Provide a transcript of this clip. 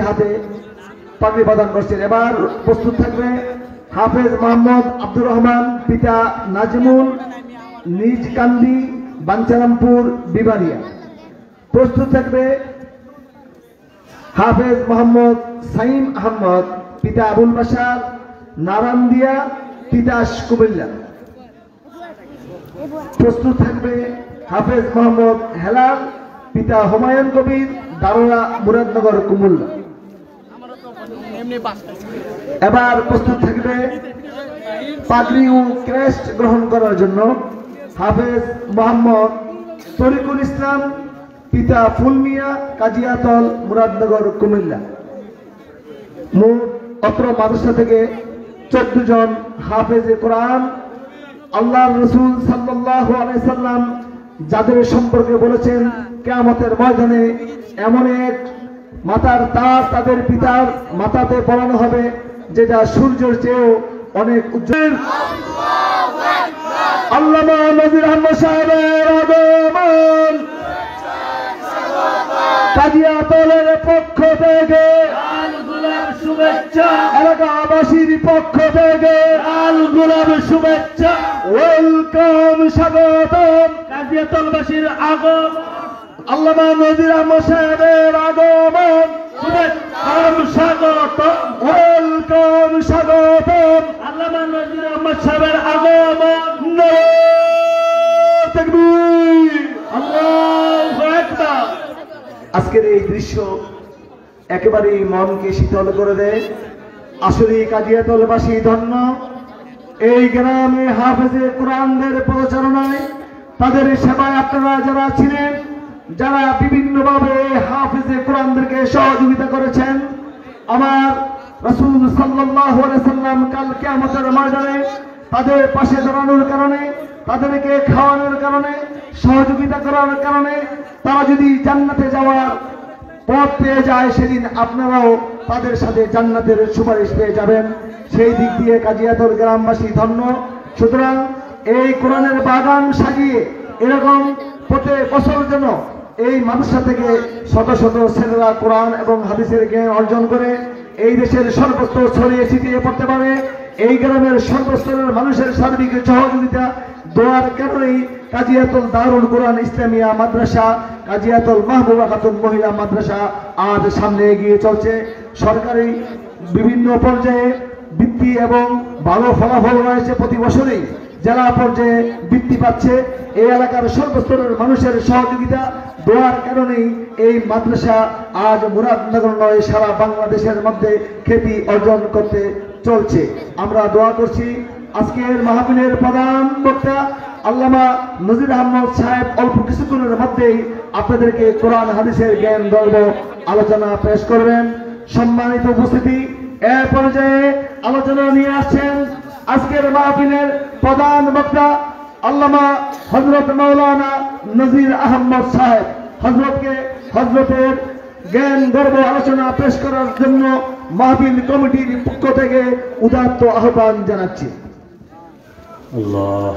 হাতে পাগড়ি প্রদান করছেন। এবার প্রস্তুত থাকবে হাফেজ মোহাম্মদ আব্দুর রহমান, পিতা নাজমুল, নিজ কান্দি, বাঞ্ছারামপুর, বিবারিয়া। প্রস্তুত থাকবে হাফেজ মোহাম্মদ সাইম আহমদ, পিতা আবুল বাশার, নারান্দিয়া, তিতাস, কুমিল্লা। প্রস্তুত থাকবে হাফেজ মোহাম্মদ হেলাল, পিতা হুমায়ুন কবির, দারোয়া, মুরাদনগর, কুমিল্লা। এবার প্রস্তুত থাকবে পাগড়ি ও ক্রেস্ট গ্রহণ করার জন্য হাফেজ মোহাম্মদ তরিকুল ইসলাম, পিতা ফুলমিয়া, কাজিয়াতল, মুরাদনগর, কুমিল্লা। মোট অত্র মাদ্রাসা থেকে 14 জন হাফেজে কোরআন, আল্লাহর রাসূল সাল্লাল্লাহু আলাইহি সাল্লাম যাদের সম্পর্কে বলেছেন কিয়ামতের ময়দানে এমন এক মাথার তাজ তাদের পিতার মাথাতে পরানো হবে যেটা সূর্যের চেয়েও অনেক উজ্জ্বল। আল্লামা নজির আহমদ সাহেবের আগমন কাজিয়াতলের পক্ষ থেকে লাল গোলাপ শুভেচ্ছা, এলাকাবাসীর পক্ষ থেকে লাল গোলাপ শুভেচ্ছা। ওয়েলকাম, স্বাগতম। কাজিয়াতলবাসীর আগমন, আল্লামা নজির আহমদ সাহেবের আগমন, শুভেচ্ছা, স্বাগত। ওয়েলকাম, স্বাগতম। আল্লামা নজির আহমদ সাহেবের আগমন। নারে তাকবীর। আল্লাহু আকবার। আজকের এই দৃশ্য একেবারেই মনকে শীতল করে দেয়। আসলে কাজিয়াতলবাসী ধন্য। এই গ্রামে হাফেজে কোরআনদের পদচারণায় তাদের সেবায় আপনারা যারা ছিলেন, যারা বিভিন্নভাবে হাফেজে কোরআনদেরকে সহযোগিতা করেছেন, আমার রাসূল সাল্লাল্লাহু আলাইহি সাল্লাম কাল কিয়ামতের ময়দানে তাদের পাশে দাঁড়ানোর কারণে, তাদেরকে খাওয়ানোর কারণে, সহযোগিতা করার কারণে তারা যদি জান্নাতে যাওয়ার পথ পেয়ে যায়, সেদিন আপনারাও তাদের সাথে জান্নাতের সুপারিশ পেয়ে যাবেন। সেই দিক দিয়ে কাজিয়াতল গ্রামবাসী ধন্য। সুতরাং এই কোরআনের বাগান সাজিয়ে এরকম প্রত্যেক বছর যেন এই মাদ্রাসা থেকে শত শত ছেলেরা কোরআন এবং হাদিসের জ্ঞান অর্জন করে এই দেশের সর্বত্র ছড়িয়ে ছিটিয়ে পড়তে পারে। এই গ্রামের সর্বস্তরের মানুষের সার্বিক সহযোগিতা দোয়ার কারণেই কাজিয়াতল দারুল কোরআন ইসলামিয়া মাদ্রাসা, কাজিয়াতল মাহবুবা খাতুন মহিলা মাদ্রাসা আজ সামনে এগিয়ে চলছে। সরকারি বিভিন্ন পর্যায়ে বৃত্তি এবং ভালো ফলাফল রয়েছে। প্রতি বছরেই জেলা পর্যায়ে বৃত্তি পাচ্ছে। এই এলাকার সর্বস্তরের মানুষের সহযোগিতা দোয়ার কারণেই এই মাদ্রাসা আজ মুরাদনগর নয়, সারা বাংলাদেশের মধ্যে খ্যাতি অর্জন করতে চলছে। আমরা দোয়া করছি আজকের মাহফিলের প্রধান বক্তা আল্লামা নজির আহমদ সাহেব অল্প কিছুক্ষণের মধ্যেই আপনাদেরকে কোরআন হাদিসের জ্ঞান গর্ব আলোচনা পেশ করবেন। সম্মানিত উপস্থিতি, এ পর্যায়ে আলোচনা নিয়ে আসছেন আজকের মাহফিলের প্রধান বক্তা আল্লামা হযরত মাওলানা নজির আহমদ সাহেব। হযরতের জ্ঞান গর্ব আলোচনা পেশ করার জন্য মাহফিল কমিটির পক্ষ থেকে উদাত্ত আহ্বান জানাচ্ছি। আল্লাহ